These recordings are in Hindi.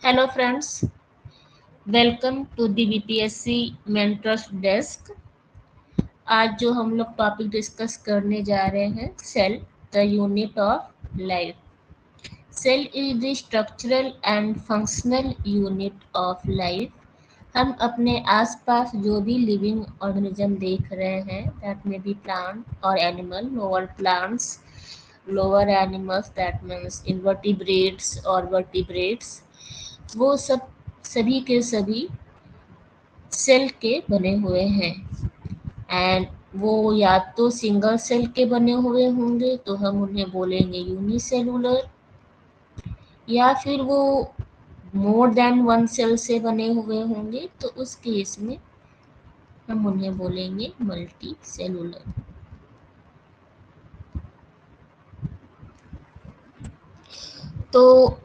Hello friends, welcome to the BPSC mentors desk. आज जो हम लोग टॉपिक डिस्कस करने जा रहे हैं, cell the unit of life. Cell is the structural and functional unit of life. हम अपने आसपास जो भी लिविंग ऑर्गेनिज्म देख रहे हैं, दैट में बी प्लांट और animal, lower plants, lower animals, that means invertebrates और वर्टिब्रेट्स, वो सब सभी के सभी सेल के बने हुए हैं। एंड वो या तो सिंगल सेल के बने हुए होंगे तो हम उन्हें बोलेंगे यूनिसेलुलर, या फिर वो मोर देन वन सेल से बने हुए होंगे तो उस केस में हम उन्हें बोलेंगे मल्टी सेलुलर। तो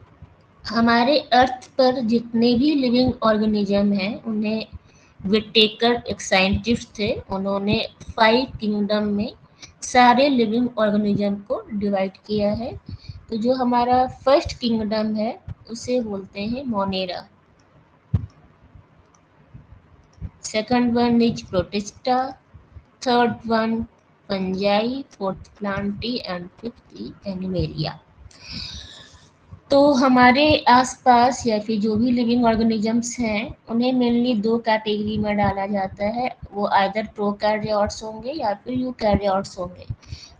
हमारे अर्थ पर जितने भी लिविंग ऑर्गेनिज्म हैं उन्हें विटेकर एक साइंटिस्ट थे, उन्होंने 5 किंगडम में सारे लिविंग ऑर्गेनिज्म को डिवाइड किया है। तो जो हमारा फर्स्ट किंगडम है उसे बोलते हैं Monera, second one is protista, third one fungi, fourth Plantae and fifth animalia. तो हमारे आसपास या फिर जो भी लिविंग ऑर्गेनिजम्स हैं उन्हें मेनली 2 कैटेगरी में डाला जाता है। वो आइदर प्रोकैरियोट्स होंगे या फिर यूकैरियोट्स होंगे।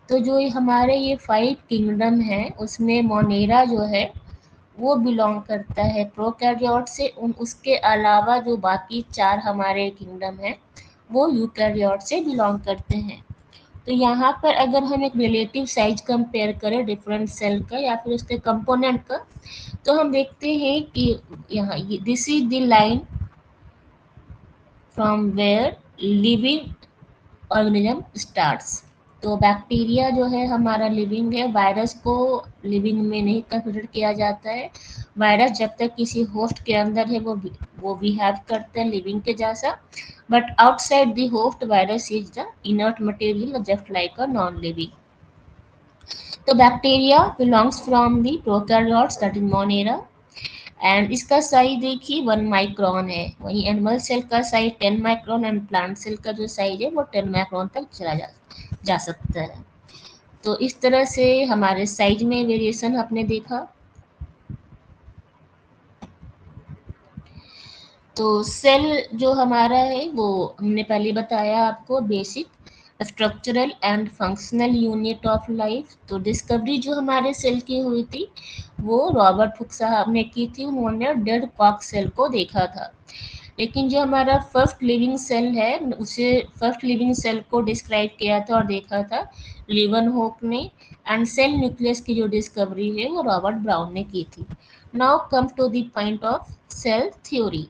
तो जो हमारे ये 5 किंगडम हैं उसमें मोनेरा जो है वो बिलोंग करता है प्रोकैरियोट से। उसके अलावा जो बाकी 4 हमारे किंगडम हैं वो यूकैरियोट से बिलोंग करते हैं। तो यहाँ पर अगर हम एक रिलेटिव साइज कंपेयर करें डिफरेंट सेल का या फिर उसके कंपोनेंट का, तो हम देखते हैं कि यहाँ this is the line from where living organism starts. तो बैक्टीरिया जो है हमारा लिविंग है, वायरस को लिविंग में नहीं कंसिडर किया जाता है। वायरस जब तक किसी होस्ट के अंदर है वो बिहेव करते हैं लिविंग के जैसा, but outside the host virus is the inert material just like a non living. तो bacteria belongs from the prokaryotes that is monera, and इसका साइज देखिए 1 माइक्रोन है। वहीं एनिमल सेल का size 10 micron and plant cell का जो साइज है वो 10 माइक्रोन तक चला जा सकता है। तो इस तरह से हमारे साइज में वेरिएशन आपने देखा। तो सेल जो हमारा है वो हमने पहले बताया आपको, basic structural and functional unit of life. तो डिस्कवरी जो हमारे सेल की हुई थी वो रॉबर्ट हुक साहब ने की थी। उन्होंने डेड कॉक सेल को देखा था। लेकिन जो हमारा फर्स्ट लिविंग सेल है उसे फर्स्ट लिविंग सेल को डिस्क्राइब किया था और देखा था लीवन होक ने। एंड सेल न्यूक्लियस की जो डिस्कवरी है वो रॉबर्ट ब्राउन ने की थी। Now come to the point of cell theory.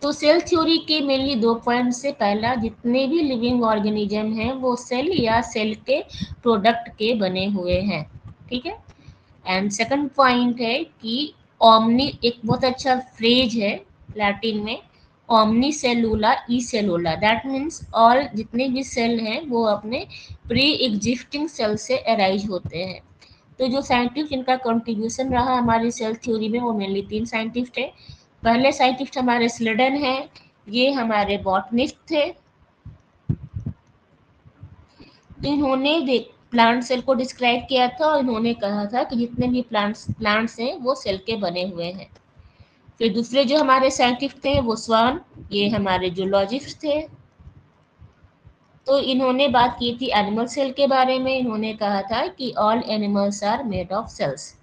तो सेल थ्योरी के मेनली 2 पॉइंट से, पहला जितने भी लिविंग ऑर्गेनिज्म हैं वो सेल या सेल के प्रोडक्ट के बने हुए हैं, ठीक है। एंड सेकंड पॉइंट है कि ओमनी, एक बहुत अच्छा फ्रेज है लैटिन में, ओमनी सेलुला ई सेलुला, दैट मीन्स ऑल जितने भी सेल हैं वो अपने प्री एग्जिस्टिंग सेल से अराइज होते हैं। तो जो साइंटिस्ट जिनका कंट्रीब्यूशन रहा हमारी सेल थ्योरी में वो मेनली 3 साइंटिस्ट है। पहले साइंटिस्ट हमारे स्लेडन हैं, ये हमारे बॉटनिस्ट थे। तो इन्होंने प्लांट सेल को डिस्क्राइब किया था और इन्होंने कहा था कि जितने भी प्लांट्स हैं वो सेल के बने हुए हैं। फिर दूसरे जो हमारे साइंटिस्ट थे वो स्वान, ये हमारे जूलॉजिस्ट थे। तो इन्होंने बात की थी एनिमल सेल के बारे में। इन्होंने कहा था कि all animals are made of cells.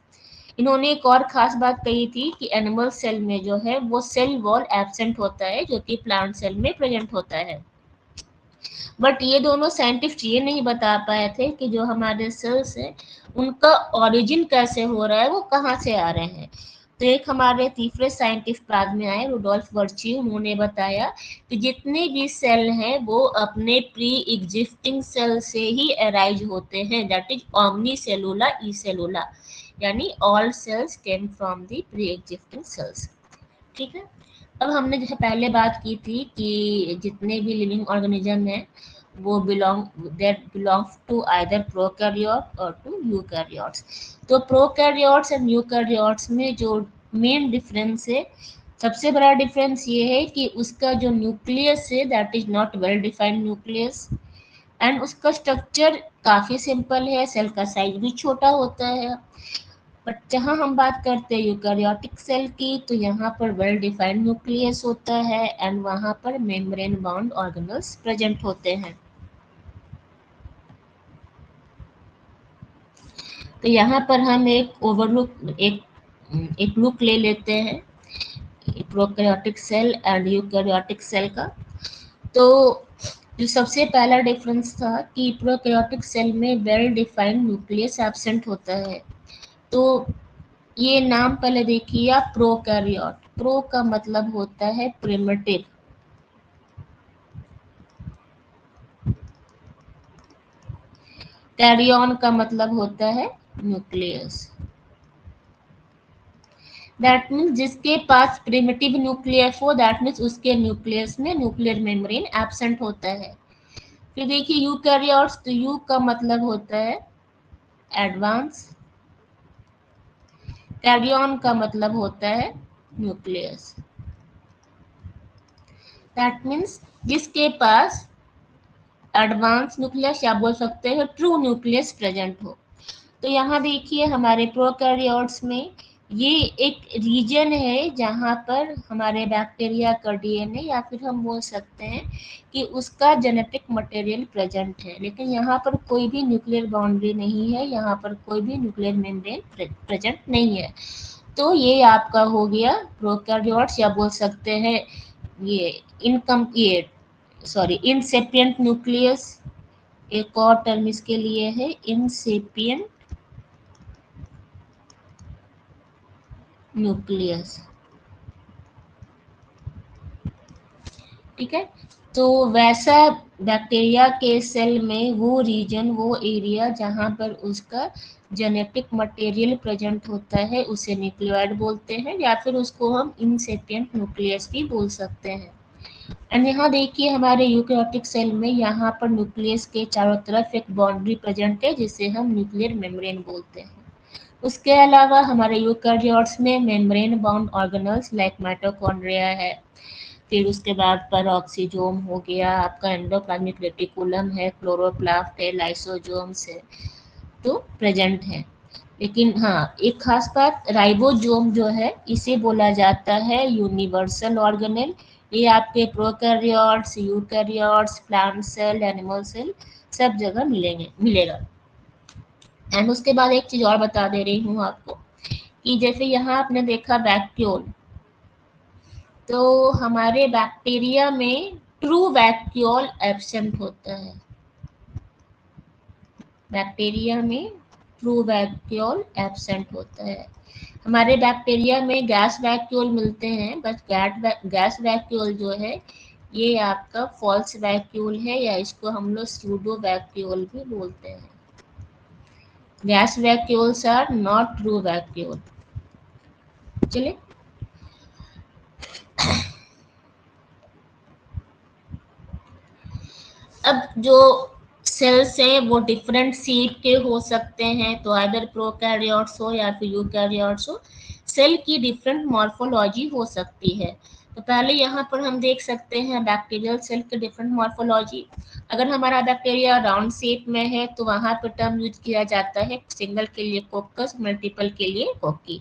इन्होंने एक और ख़ास बात कही थी कि एनिमल सेल में जो है वो सेल वॉल एब्सेंट होता है जो कि प्लांट सेल में प्रेजेंट होता है। बट ये दोनों साइंटिस्ट ये नहीं बता पाए थे कि जो हमारे सेल्स हैं उनका ओरिजिन कैसे हो रहा है, वो कहाँ से आ रहे हैं। तो एक हमारे तीसरे साइंटिस्ट बाद में आए, रुडोल्फ वर्ची, उन्होंने बताया कि जितने भी सेल हैं वो अपने प्री एग्जिस्टिंग सेल से ही अराइज होते हैं, दैट इज ओमनी सेलुला ई सेलुला, यानी all cells came from the pre existing cells, ठीक है। अब हमने जैसे पहले बात की थी कि जितने भी लिविंग ऑर्गेनिज्म हैं वो बिलोंग्स टू आइदर प्रोकैरियोट और टू यूकैरियोट्स। तो प्रोकैरियोट्स एंड यूकैरियोट्स में जो मेन डिफरेंस है, सबसे बड़ा डिफरेंस ये है कि उसका जो न्यूक्लियस है that is not well defined nucleus, and उसका स्ट्रक्चर काफ़ी सिंपल है, सेल का साइज भी छोटा होता है। बट जहाँ हम बात करते हैं यूकैरियोटिक सेल की, तो यहाँ पर वेल डिफाइंड न्यूक्लियस होता है एंड वहाँ पर मेम्ब्रेन बाउंड ऑर्गेनल्स प्रेजेंट होते हैं। तो यहाँ पर हम एक लुक ले लेते हैं prokaryotic cell and eukaryotic cell का। तो जो सबसे पहला डिफरेंस था कि प्रोकैरियोटिक सेल में वेल डिफाइंड न्यूक्लियस एब्सेंट होता है। तो ये नाम पहले देखिए आप, प्रोकैरियोट, प्रो का मतलब होता है प्रिमिटिव, कैरियन का मतलब होता है न्यूक्लियस। दैट मीन्स जिसके पास प्रिमिटिव न्यूक्लियस हो, दैट मीन्स उसके न्यूक्लियस में न्यूक्लियर मेम्ब्रेन एब्सेंट होता है। फिर देखिए यूकैरियोट्स, तो यू का मतलब होता है एडवांस, कैरियन का मतलब होता है न्यूक्लियस। दैट मीन्स जिसके पास एडवांस न्यूक्लियस या बोल सकते हैं ट्रू न्यूक्लियस प्रेजेंट हो। तो यहाँ देखिए हमारे प्रोकैरियोट्स में ये एक रीजन है जहाँ पर हमारे बैक्टीरिया का डीएनए या फिर हम बोल सकते हैं कि उसका जेनेटिक मटेरियल प्रेजेंट है, लेकिन यहाँ पर कोई भी न्यूक्लियर बाउंड्री नहीं है, यहाँ पर कोई भी न्यूक्लियर मेम्ब्रेन प्रेजेंट नहीं है। तो ये आपका हो गया प्रोकैरियोट्स, या बोल सकते हैं ये इनकम्प्लीट, सॉरी इनसेपिएंट न्यूक्लियस। एक और टर्म इसके लिए है इनसेपिएंट न्यूक्लियस। ठीक है, तो वैसा बैक्टीरिया के सेल में वो रीजन, वो एरिया जहाँ पर उसका जेनेटिक मटेरियल प्रेजेंट होता है उसे न्यूक्लियोइड बोलते हैं, या फिर उसको हम इनसेपिएंट न्यूक्लियस भी बोल सकते हैं। एंड यहाँ देखिए हमारे यूकैरियोटिक सेल में यहाँ पर न्यूक्लियस के चारों तरफ एक बाउंड्री प्रेजेंट है जिसे हम न्यूक्लियर मेम्ब्रेन बोलते हैं। उसके अलावा हमारे यूकैरियोट्स में membrane bound organelles like mitochondria है, फिर उसके बाद पेरोक्सीजोम हो गया, आपका एंडोप्लाज्मिक रेटिकुलम है, क्लोरोप्लास्ट है, लाइसोजोम्स है, तो प्रेजेंट है। लेकिन हाँ, एक खास बात, राइबोजोम जो है इसे बोला जाता है यूनिवर्सल ऑर्गेनेल। ये आपके prokaryotes, eukaryotes, plant cell, animal cell सब जगह मिलेगा। एंड उसके बाद एक चीज और बता दे रही हूँ आपको कि जैसे यहाँ आपने देखा वैक्यूल, तो हमारे बैक्टीरिया में ट्रू वैक्यूल एब्सेंट होता है। बैक्टीरिया में ट्रू वैक्यूल एब्सेंट होता है। हमारे बैक्टीरिया में गैस वैक्यूल मिलते हैं, बस गैस वैक्यूल जो है ये आपका फॉल्स वैक्यूल है, या इसको हम लोग स्यूडो वैक्यूल भी बोलते हैं। Gas vacuoles are not true vacuole. चलिए अब जो सेल्स हैं वो डिफरेंट सीड के हो सकते हैं, तो अदर प्रोकैरियोट्स हो या फिर यूकैरियोट्स हो, सेल की डिफरेंट मॉर्फोलॉजी हो सकती है। तो पहले यहाँ पर हम देख सकते हैं बैक्टीरियल सेल के डिफरेंट मॉर्फोलॉजी। अगर हमारा बैक्टीरिया राउंड शेप में है तो वहाँ पर टर्म यूज किया जाता है सिंगल के लिए कोकस, मल्टीपल के लिए कोकी।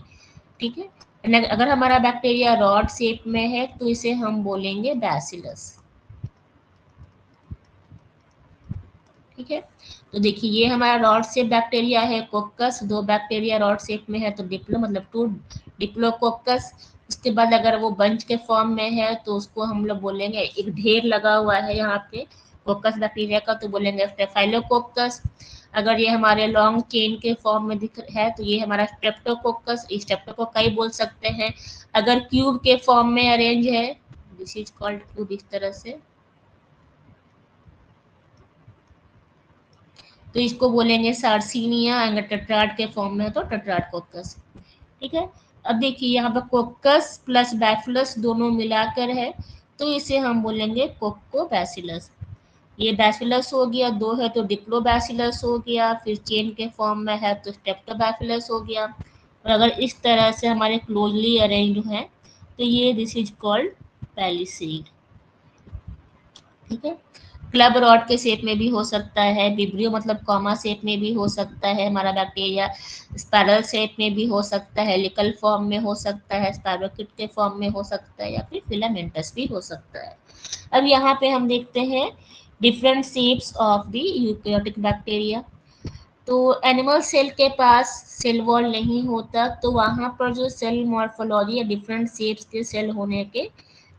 ठीक है, अगर हमारा बैक्टीरिया रॉड शेप में है तो इसे हम बोलेंगे बैसिलस। ठीक है, तो देखिए ये हमारा रॉड शेप बैक्टीरिया है कोकस, दो बैक्टीरिया रॉड शेप में है तो डिप्लो मतलब टू डिप्लोकोकस। उसके बाद अगर वो बंच के फॉर्म में है तो उसको हम लोग बोलेंगे, एक ढेर लगा हुआ है यहाँ पे कोकस बैक्टीरिया का तो बोलेंगे स्टेफाइलोकोकस। अगर ये हमारे लॉन्ग चेन के फॉर्म में दिख है तो ये हमारा स्ट्रेप्टोकोकस, स्ट्रेप्टोकोकाई बोल सकते हैं। अगर क्यूब के फॉर्म में अरेंज है, दिस इज कॉल्ड क्यूब, इस तरह से, तो इसको बोलेंगे सार्सिनिया। अगर टेट्राड के फॉर्म में है तो टेट्राड कोकस। ठीक है, अब देखिए यहाँ पर कोकस प्लस बैसिलस दोनों मिलाकर है तो इसे हम बोलेंगे कोको बैसिलस। ये बैसिलस हो गया, 2 है तो डिप्लोबैसिलस हो गया, फिर चेन के फॉर्म में है तो स्टेप्टोबैसिलस हो गया। और अगर इस तरह से हमारे क्लोजली अरेंज्ड हैं तो ये दिस इज कॉल्ड पैलिसीड। ठीक है। क्लब रॉड के शेप में भी हो सकता है, विब्रियो मतलब कॉमा शेप में भी हो सकता है हमारा बैक्टीरिया, स्पाइरल शेप में भी हो सकता है, हेलिकल फॉर्म में हो सकता है, स्पाइरोकिट के फॉर्म में हो सकता है, या फिर फिलामेंटस भी हो सकता है। अब यहाँ पे हम देखते हैं different shapes of the eukaryotic bacteria. तो एनिमल सेल के पास सेल वॉल नहीं होता, तो वहाँ पर जो सेल मॉर्फोलॉजी या डिफरेंट शेप्स के सेल होने के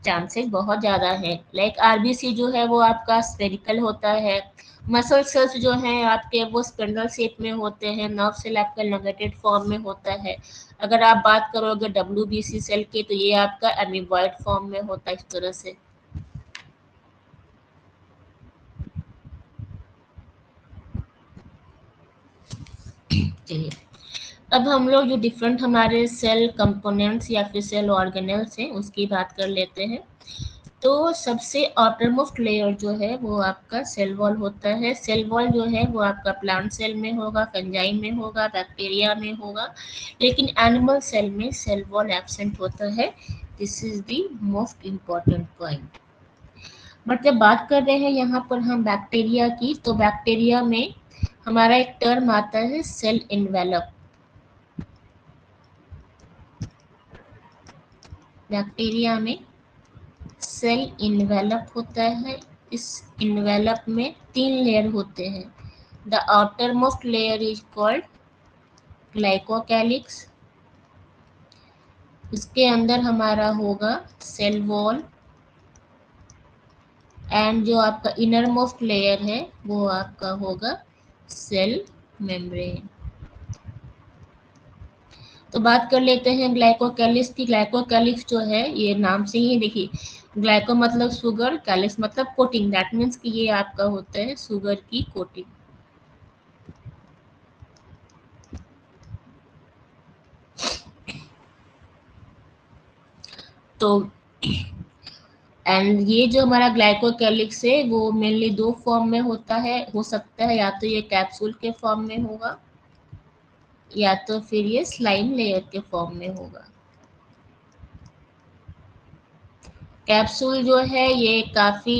चांसेस बहुत ज़्यादा है। लाइक आरबीसी जो है वो आपका स्फेरिकल होता है, मसल सेल्स जो हैं आपके वो स्पिंडल शेप में होते हैं, नर्व सेल आपका एलोंगेटेड फॉर्म में होता है। अगर आप बात करोगे डब्ल्यूबीसी सेल की तो ये आपका एमीबॉइड फॉर्म में होता है इस तरह से। चलिए अब हम लोग जो डिफरेंट हमारे सेल कंपोनेंट्स या फिर सेल ऑर्गेनेल्स हैं उसकी बात कर लेते हैं। तो सबसे आउटरमोस्ट लेयर जो है वो आपका सेल वॉल होता है। सेल वॉल जो है वो आपका प्लांट सेल में होगा, फंजाई में होगा, बैक्टीरिया में होगा, लेकिन एनिमल सेल में सेल वॉल एब्सेंट होता है। This is the most important point. But जब बात कर रहे हैं यहाँ पर हम बैक्टीरिया की, तो बैक्टीरिया में हमारा एक टर्म आता है सेल इन्वेलप। बैक्टीरिया में सेल इन्वेलप होता है। इस इन्वेलप में 3 लेयर होते हैं। The outer most layer is called glycocalyx. उसके अंदर हमारा होगा सेल वॉल, एंड जो आपका इनर मोस्ट लेयर है वो आपका होगा सेल मेम्ब्रेन। तो बात कर लेते हैं ग्लाइकोकैलिक्स की। ग्लाइकोकैलिक्स जो है ये नाम से ही देखिए, ग्लाइको मतलब शुगर, कैलिक्स मतलब कोटिंग, दैट मीन्स कि ये आपका होता है शुगर की कोटिंग। तो एंड ये जो हमारा ग्लाइकोकैलिक्स है वो मेनली 2 फॉर्म में होता है, हो सकता है या तो ये कैप्सूल के फॉर्म में होगा या तो फिर ये स्लाइम लेयर के फॉर्म में होगा। कैप्सूल जो है ये काफ़ी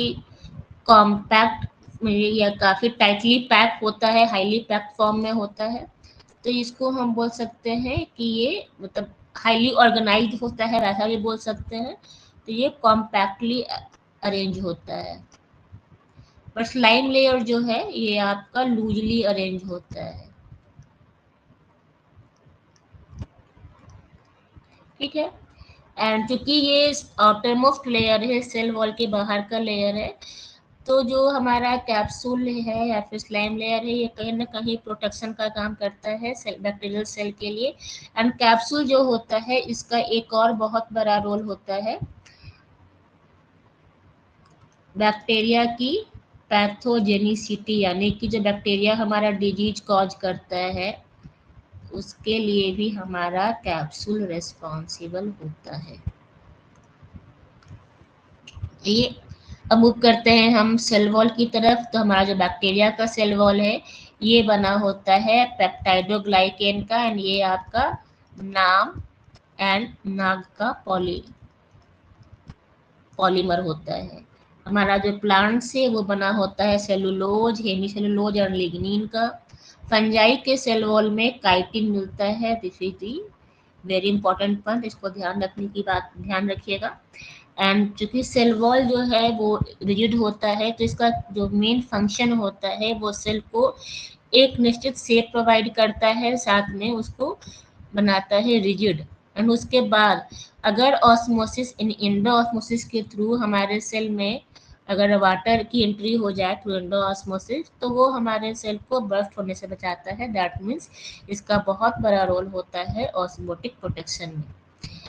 कॉम्पैक्ट या काफ़ी टाइटली पैक होता है, हाईली पैक्ड फॉर्म में होता है। तो इसको हम बोल सकते हैं कि ये मतलब हाईली ऑर्गेनाइज्ड होता है, वैसा भी बोल सकते हैं। तो ये कॉम्पैक्टली अरेंज होता है। पर स्लाइम लेयर जो है ये आपका लूजली अरेंज होता है। ठीक है। एंड चूंकि ये आउटर मोस्ट लेयर है, सेल वॉल के बाहर का लेयर है, तो जो हमारा कैप्सूल है या फिर स्लाइम लेयर है ये कहीं ना कहीं प्रोटेक्शन का काम करता है सेल, बैक्टीरियल सेल के लिए। एंड कैप्सूल जो होता है इसका एक और बहुत बड़ा रोल होता है बैक्टीरिया की पैथोजेनिसिटी, यानी कि जो बैक्टीरिया हमारा डिजीज कॉज करता है उसके लिए भी हमारा कैप्सूल रिस्पॉन्सिबल होता है। ये अब मूव करते हैं हम सेल वॉल की तरफ। तो हमारा जो बैक्टीरिया का सेल वॉल है ये बना होता है पेप्टाइडोग्लाइकेन का, एंड ये आपका नाम एंड नाग का पॉलीमर होता है। हमारा जो प्लांट्स है वो बना होता है सेलुलोज, हेमीसेलुलोज और लिग्निन का। फंजाई के सेल वॉल में काइटिन मिलता है। This is the very important point, इसको ध्यान रखने की बात ध्यान रखिएगा। एंड चूंकि सेल वॉल जो है वो रिजिड होता है तो इसका जो मेन फंक्शन होता है वो सेल को एक निश्चित शेप प्रोवाइड करता है, साथ में उसको बनाता है रिजिड। एंड उसके बाद अगर ऑस्मोसिस इंडो ऑस्मोसिस के थ्रू हमारे सेल में अगर वाटर की एंट्री हो जाए थ्रू इंडो ऑस्मोसिस तो वो हमारे सेल को बर्स्ट होने से बचाता है। दैट मीन्स इसका बहुत बड़ा रोल होता है ऑस्मोटिक प्रोटेक्शन में।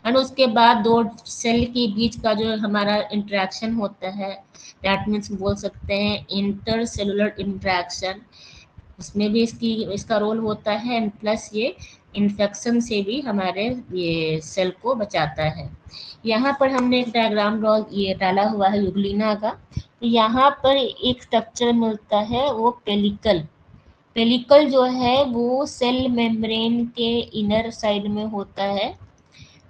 एंड उसके बाद 2 सेल के बीच का जो हमारा इंटरेक्शन होता है दैट मीन्स बोल सकते हैं इंटर सेलुलर इंटरेक्शन, उसमें भी इसका रोल होता है। एंड प्लस ये इन्फेक्शन से भी हमारे ये सेल को बचाता है। यहाँ पर हमने एक डायग्राम ड्रॉ ये डाला हुआ है यूग्लिना का। यहाँ पर एक स्ट्रक्चर मिलता है, वो पेलिकल। पेलिकल जो है वो सेल मेम्ब्रेन के इनर साइड में होता है।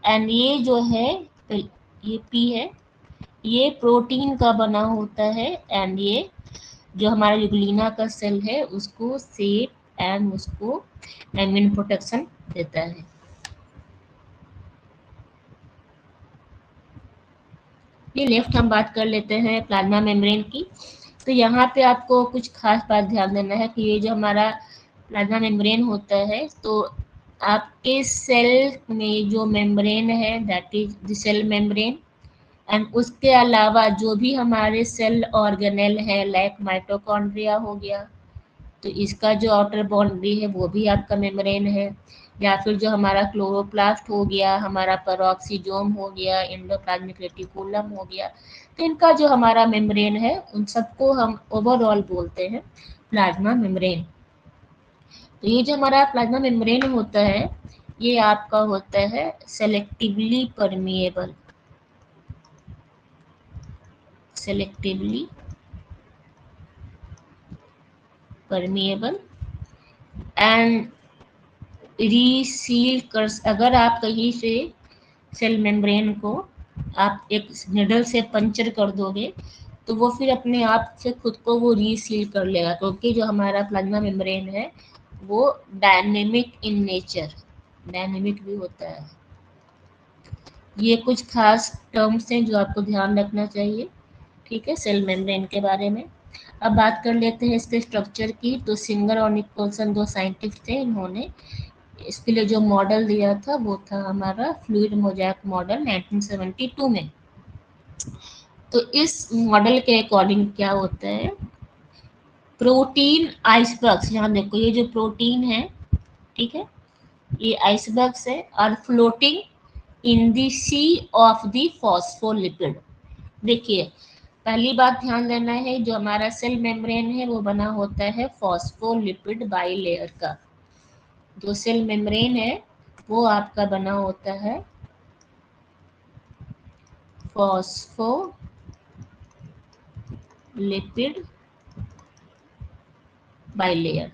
एंड ये जो है, ये पी है, ये प्रोटीन का बना होता है। एंड ये जो हमारा यूग्लिना का सेल है उसको सेफ एंड उसको इम्यून प्रोटेक्शन देता है। ये लेफ्ट हम बात कर लेते हैं प्लाज्मा मेम्ब्रेन की। तो यहाँ पे आपको कुछ खास बात ध्यान देना है कि ये जो हमारा प्लाज्मा मेम्ब्रेन होता है, तो आपके सेल में जो मेम्ब्रेन है that is the cell membrane. And उसके अलावा जो भी हमारे सेल ऑर्गेनेल है लाइक माइटोकॉन्ड्रिया हो गया, तो इसका जो आउटर बाउंड्री है वो भी आपका मेम्ब्रेन है। या फिर जो हमारा क्लोरोप्लास्ट हो गया, हमारा पेरोक्सीजोम हो गया, एंडोप्लाज्मिक रेटिकुलम हो गया, तो इनका जो हमारा मेम्ब्रेन है उन सबको हम ओवरऑल बोलते हैं प्लाज्मा मेम्ब्रेन। तो ये जो हमारा प्लाज्मा मेम्ब्रेन होता है, ये आपका होता है selectively permeable, selectively permeable and reseal कर। अगर आप कहीं से सेल मेम्ब्रेन को आप एक निडल से पंचर कर दोगे तो वो फिर अपने आप से खुद को वो रीसील कर लेगा, क्योंकि जो हमारा प्लाज्मा मेम्ब्रेन है वो डायनेमिक इन नेचर, डायनेमिक भी होता है। ये कुछ खास टर्म्स हैं जो आपको ध्यान रखना चाहिए, ठीक है, सेल मेम्ब्रेन के बारे में। अब बात कर लेते हैं इसके स्ट्रक्चर की। तो सिंगर और निकोलसन दो साइंटिस्ट थे, इन्होंने इसके लिए जो मॉडल दिया था वो था हमारा फ्लूइड मोज़ेक मॉडल 1972 में। तो इस मॉडल के अकॉर्डिंग क्या होता है, प्रोटीन आइसबर्ग्स, यहाँ देखो ये जो प्रोटीन है, ठीक है, ये आइसबर्ग्स है और floating in the sea of the phospholipid. देखिए पहली बात ध्यान देना है, जो हमारा सेल मेम्ब्रेन है वो बना होता है फॉस्फोलिपिड बाइलेयर का। जो सेल मेम्ब्रेन है वो आपका बना होता है फॉस्फोलिपिड बाइलेयर।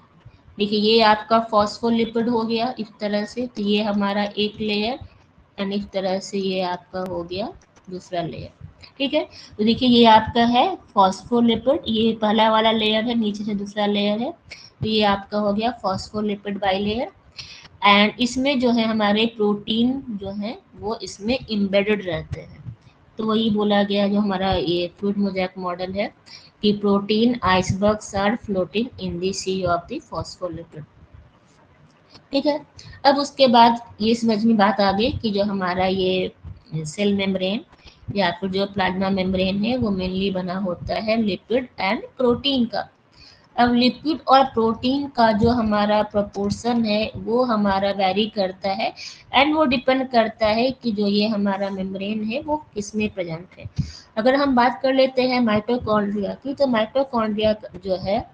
देखिए ये आपका फॉस्फोलिपिड हो गया इस तरह से, तो ये हमारा एक लेयर, एंड इस तरह से ये आपका हो गया दूसरा लेयर, ठीक है। तो देखिए ये आपका है फॉस्फोलिपिड, ये पहला वाला लेयर है, नीचे से दूसरा लेयर है, तो ये आपका हो गया फॉस्फोलिपिड बाइलेयर। एंड इसमें जो है हमारे प्रोटीन जो है वो इसमें इम्बेडेड रहते हैं। तो वही बोला गया जो हमारा ये फ्लूइड मोज़ेक मॉडल है कि protein icebergs are floating in the sea of the phospholipid, ठीक है। अब उसके बाद ये समझ में बात आ गई कि जो हमारा ये सेल मेम्ब्रेन या फिर जो प्लाज्मा मेम्ब्रेन है वो मेनली बना होता है लिपिड एंड प्रोटीन का। अब लिपिड और प्रोटीन का जो हमारा प्रोपोर्शन है वो हमारा वैरी करता है, एंड वो डिपेंड करता है कि जो ये हमारा मेम्ब्रेन है वो किस में प्रेजेंट है। अगर हम बात कर लेते हैं माइटोकॉन्ड्रिया की, तो माइटोकॉन्ड्रिया जो है,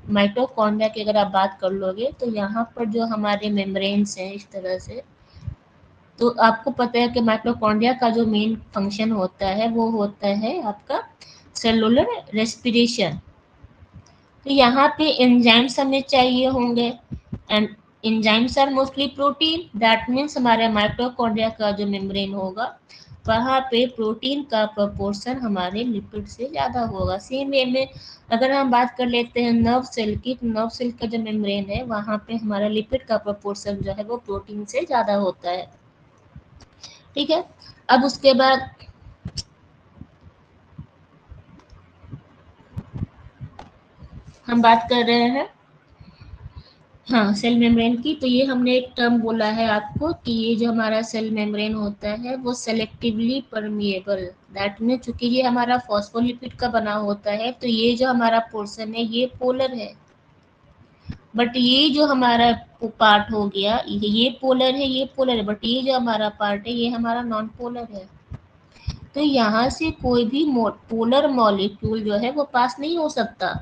माइटोकॉन्ड्रिया की अगर आप बात कर लोगे तो यहाँ पर जो हमारे मेम्ब्रेन्स हैं इस तरह से, तो आपको पता है कि माइटोकॉन्ड्रिया का जो मेन फंक्शन होता है वो होता है आपका सेलुलर रेस्पिरेशन। तो यहाँ पे एंजाइम्स हमें चाहिए होंगे, and enzymes are mostly protein, that means हमारे माइटोकॉन्ड्रिया का जो मेम्ब्रेन होगा वहाँ पे प्रोटीन का प्रोपोर्शन हमारे लिपिड से ज़्यादा होगा। सेम वे में अगर हम बात कर लेते हैं नर्व सेल की, तो नर्व सेल का जो मेम्ब्रेन है वहाँ पे हमारा लिपिड का प्रोपोर्शन जो है वो प्रोटीन से ज़्यादा होता है, ठीक है। अब उसके बाद हम बात कर रहे हैं हाँ सेल मेम्ब्रेन की। तो ये हमने एक टर्म बोला है आपको कि ये जो हमारा सेल मेम्ब्रेन होता है वो सेलेक्टिवली परमिएबल, दैट मीन चूंकि ये हमारा फॉस्फोलिपिड का बना होता है तो ये जो हमारा पोर्शन है ये पोलर है, बट ये जो हमारा पार्ट हो गया ये पोलर है, ये पोलर है, बट ये जो हमारा पार्ट है ये हमारा नॉन पोलर है। तो यहाँ से कोई भी पोलर मॉलिक्यूल जो है वो पास नहीं हो सकता।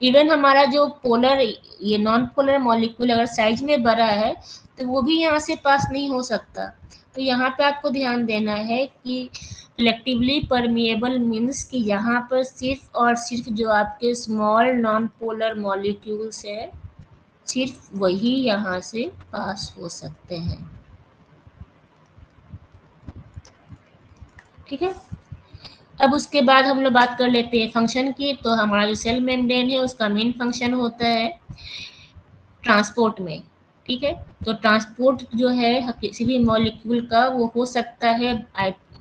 इवन हमारा जो पोलर, ये नॉन पोलर मॉलिक्यूल अगर साइज में बड़ा है तो वो भी यहाँ से पास नहीं हो सकता। तो यहाँ पे आपको ध्यान देना है कि इलेक्टिवली परमिएबल मीन्स कि यहाँ पर सिर्फ और सिर्फ जो आपके स्मॉल नॉन पोलर मॉलिक्यूल्स है सिर्फ वही यहाँ से पास हो सकते हैं। ठीक है, अब उसके बाद हम लोग बात कर लेते हैं फंक्शन की। तो हमारा जो सेल मेम्ब्रेन है उसका मेन फंक्शन होता है ट्रांसपोर्ट में। ठीक है, तो ट्रांसपोर्ट जो है किसी भी मॉलिक्यूल का वो हो सकता है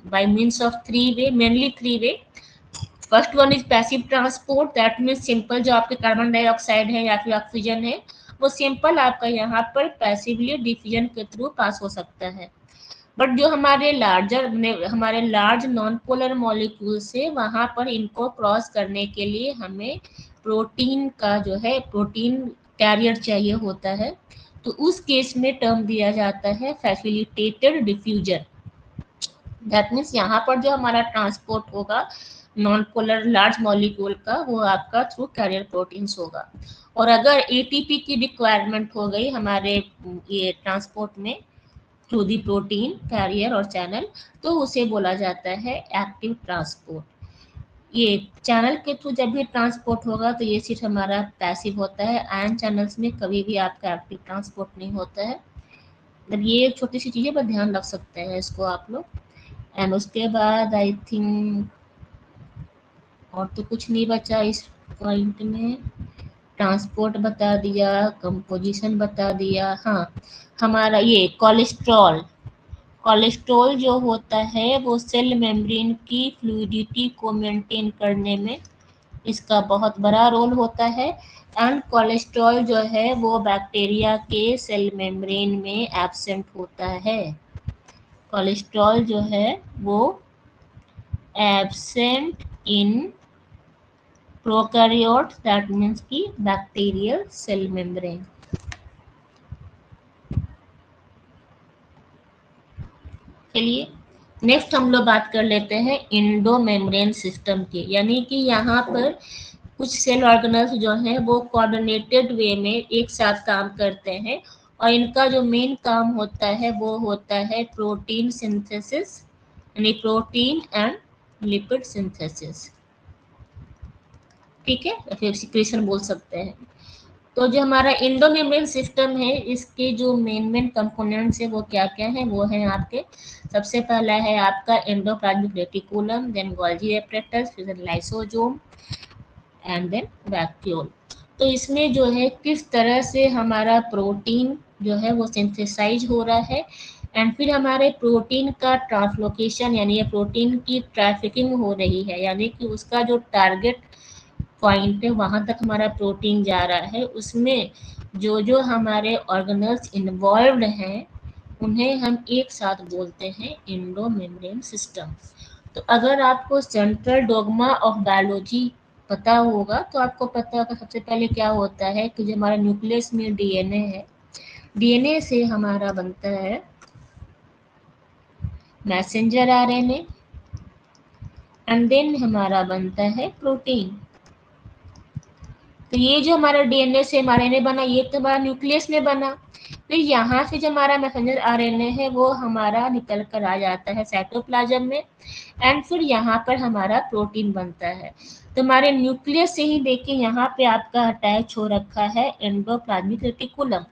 bye means of three way, mainly three way. First one is passive transport, that means simple जो आपके कार्बन डाइऑक्साइड है या फिर ऑक्सीजन है वो सिंपल आपका यहाँ पर पैसिवली डिफ्यूजन के थ्रू पास हो सकता है। बट जो हमारे लार्ज नॉन पोलर मॉलिक्यूल्स है वहाँ पर इनको क्रॉस करने के लिए हमें प्रोटीन का जो है प्रोटीन कैरियर चाहिए होता है। तो उस केस में टर्म दिया जाता है फैसिलिटेटेड डिफ्यूजन। दैट मीन्स यहाँ पर जो हमारा ट्रांसपोर्ट होगा नॉन पोलर लार्ज मॉलिक्यूल का वो आपका थ्रू कैरियर प्रोटीन्स होगा। और अगर एटीपी की रिक्वायरमेंट हो गई हमारे ये ट्रांसपोर्ट में थ्रू दी प्रोटीन कैरियर और चैनल, तो उसे बोला जाता है एक्टिव ट्रांसपोर्ट। ये चैनल के थ्रू जब भी ट्रांसपोर्ट होगा तो ये सिर्फ हमारा पैसिव होता है, आयन चैनल्स में कभी भी आपका एक्टिव ट्रांसपोर्ट नहीं होता है। मतलब ये छोटी सी चीज़ें पर ध्यान रख सकते हैं इसको आप लोग। एंड उसके बाद आई थिंक और तो कुछ नहीं बचा इस पॉइंट में। ट्रांसपोर्ट बता दिया, कंपोजिशन बता दिया। हाँ, हमारा ये कोलेस्ट्रॉल जो होता है वो सेल मेम्ब्रेन की फ्लूइडिटी को मेंटेन करने में इसका बहुत बड़ा रोल होता है। एंड कोलेस्ट्रॉल जो है वो बैक्टीरिया के सेल मेम्ब्रेन में एब्सेंट होता है। कोलेस्ट्रॉल जो है वो absent in prokaryotes, that means की बैक्टीरियल सेल मेम्ब्रेन। चलिए नेक्स्ट हम लोग बात कर लेते हैं इंडो मेम्ब्रेन सिस्टम की, यानी कि यहाँ पर कुछ सेल ऑर्गेनल्स जो हैं वो कोऑर्डिनेटेड वे में एक साथ काम करते हैं और इनका जो मेन काम होता है वो होता है प्रोटीन सिंथेसिस, यानी प्रोटीन एंड लिपिड सिंथेसिस। ठीक है, या फिर सिक्रेशन बोल सकते हैं। तो जो हमारा इंडो मेम्ब्रेन सिस्टम है इसके जो मेन कंपोनेंट्स है वो क्या क्या है, वो है आपके सबसे पहला है आपका endoplasmic reticulum, then Golgi apparatus, फिर लाइसोसोम एंड देन वैक्यूल। तो इसमें जो है किस तरह से हमारा प्रोटीन जो है वो सिंथेसाइज हो रहा है एंड फिर हमारे प्रोटीन का ट्रांसलोकेशन यानी ये प्रोटीन की ट्रैफिकिंग हो रही है, यानी कि उसका जो टारगेट पॉइंट है वहाँ तक हमारा प्रोटीन जा रहा है, उसमें जो जो हमारे ऑर्गेनल्स इन्वॉल्व्ड हैं उन्हें हम एक साथ बोलते हैं इंडो मेम्ब्रेन सिस्टम। तो अगर आपको सेंट्रल डोगमा ऑफ बायोलॉजी पता होगा तो आपको पता होगा सबसे पहले क्या होता है कि जो हमारा न्यूक्लियस में डीएनए है, डीएनए से हमारा बनता है मैसेंजर आरएनए एंड देन हमारा बनता है प्रोटीन। तो ये जो हमारा डीएनए से आरएनए बना ये तो हमारा न्यूक्लियस में बना, फिर यहाँ से जो हमारा मैसेंजर आरएनए है वो हमारा निकल कर आ जाता है साइटोप्लाज्म में एंड फिर यहाँ पर हमारा प्रोटीन बनता है। तो हमारे न्यूक्लियस से ही देखिए यहाँ पे आपका अटैच हो रखा है एंडोप्लाज्मिक रेटिकुलम।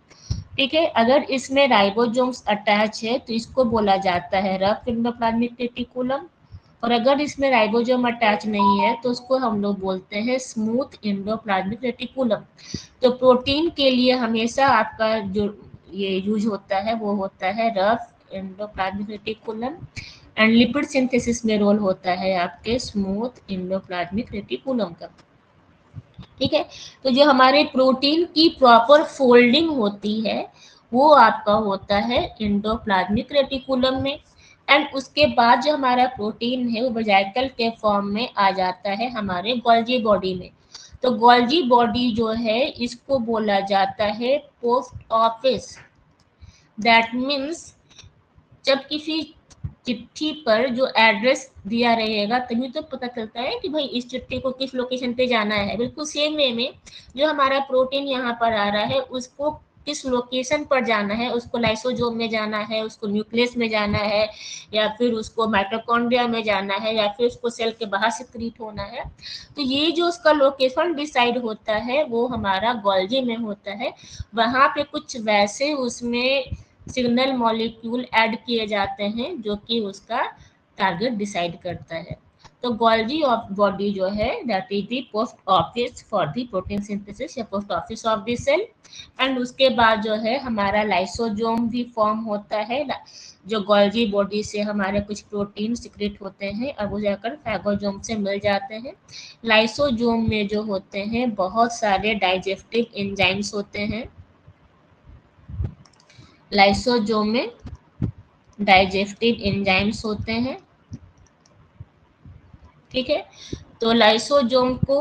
ठीक है, अगर इसमें राइबोसोम्स अटैच है तो इसको बोला जाता है रफ एंडोप्लाज्मिक रेटिकुलम, और अगर इसमें राइबोसोम अटैच नहीं है तो उसको हम लोग बोलते हैं स्मूथ एंडोप्लाज्मिक रेटिकुलम। तो प्रोटीन के लिए हमेशा आपका जो ये यूज होता है वो होता है rough endoplasmic reticulum and lipid synthesis में रोल होता है आपके स्मूथ एंडोप्लाज्मिक रेटिकुलम का। ठीक है, तो जो हमारे प्रोटीन की प्रॉपर फोल्डिंग होती है वो आपका होता है एंडोप्लाज्मिक रेटिकुलम में एंड उसके बाद जो हमारा प्रोटीन है वो वेजाइकल के फॉर्म में आ जाता है हमारे गोल्जी बॉडी में। तो गोल्जी बॉडी जो है इसको बोला जाता है पोस्ट ऑफिस, दैट मीन्स जब किसी चिट्ठी पर जो एड्रेस दिया रहेगा तभी तो पता चलता है कि भाई इस चिट्ठी को किस लोकेशन पे जाना है। बिल्कुल सेम वे में जो हमारा प्रोटीन यहाँ पर आ रहा है उसको किस लोकेशन पर जाना है, उसको लाइसोसोम में जाना है, उसको न्यूक्लियस में जाना है, या फिर उसको माइटोकॉन्ड्रिया में जाना है, या फिर उसको सेल के बाहर सिक्रीट होना है। तो ये जो उसका लोकेशन डिसाइड होता है वो हमारा गोल्गी में होता है। वहाँ पे कुछ वैसे उसमें सिग्नल मॉलिक्यूल ऐड किए जाते हैं जो कि उसका टारगेट डिसाइड करता है। तो गोल्गी ऑफ बॉडी जो है that is the post office for the protein synthesis या post office of the cell. And उसके बाद जो है हमारा लाइसोसोम भी फॉर्म होता है, जो गोल्गी बॉडी से हमारे कुछ प्रोटीन सिक्रेट होते हैं और वो जाकर फैगोसोम से मिल जाते हैं। लाइसोसोम में जो होते हैं बहुत सारे डाइजेस्टिव एंजाइम्स होते हैं। लाइसोसोम में डाइजेस्टिव एंजाइम्स होते हैं, ठीक है। तो लाइसोसोम को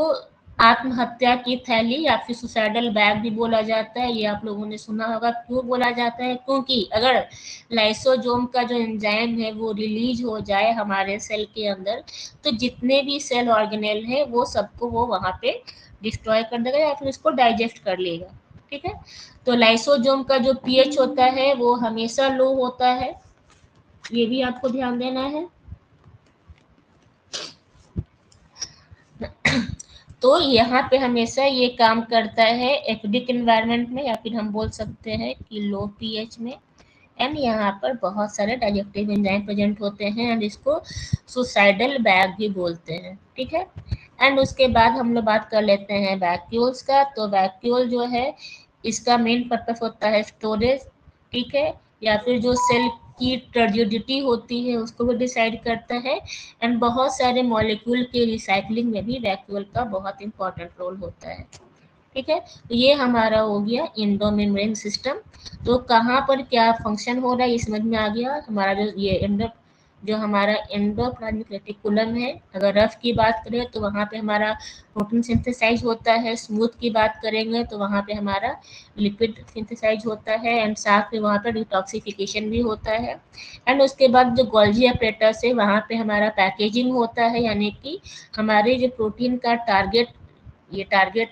आत्महत्या की थैली या फिर सुसाइडल बैग भी बोला जाता है, ये आप लोगों ने सुना होगा। क्यों बोला जाता है? क्योंकि अगर लाइसोसोम का जो एंजाइम है वो रिलीज हो जाए हमारे सेल के अंदर, तो जितने भी सेल ऑर्गेनेल हैं वो सबको वो वहाँ पे डिस्ट्रॉय कर देगा या फिर उसको डाइजेस्ट कर लेगा, ठीक है। तो लाइसोसोम का जो पीएच होता है वो हमेशा लो होता है, ये भी आपको ध्यान देना है। तो यहाँ पे हमेशा ये काम करता है एसिडिक एनवायरनमेंट में, या फिर हम बोल सकते हैं कि लो पीएच में। एंड यहाँ पर बहुत सारे डाइजेस्टिव एंजाइम प्रेजेंट होते हैं एंड इसको सुसाइडल बैग भी बोलते हैं, ठीक है। एंड उसके बाद हम लोग बात कर लेते हैं वैक्यूल्स का। तो वैक्यूल जो है इसका मेन पर्पस होता है स्टोरेज, ठीक है, या फिर जो सेल की टर्जिडिटी होती है उसको भी डिसाइड करता है। एंड बहुत सारे मॉलिक्यूल के रिसाइकलिंग में भी वैक्यूल का बहुत इंपॉर्टेंट रोल होता है, ठीक है। तो ये हमारा हो गया इंडो मेम्ब्रेन सिस्टम। तो कहाँ पर क्या फंक्शन हो रहा है ये समझ में आ गया। हमारा जो हमारा एंडोप्लाज्मिक रेटिकुलम है, अगर रफ की बात करें तो वहाँ पे हमारा प्रोटीन सिंथेसाइज होता है। स्मूथ की बात करेंगे तो वहाँ पे हमारा लिपिड सिंथेसाइज होता है एंड साथ में वहाँ पर डिटॉक्सिफिकेशन भी होता है। एंड उसके बाद जो गोल्गी अपरेटस है वहाँ पे हमारा पैकेजिंग होता है, यानी कि हमारे जो प्रोटीन का टारगेट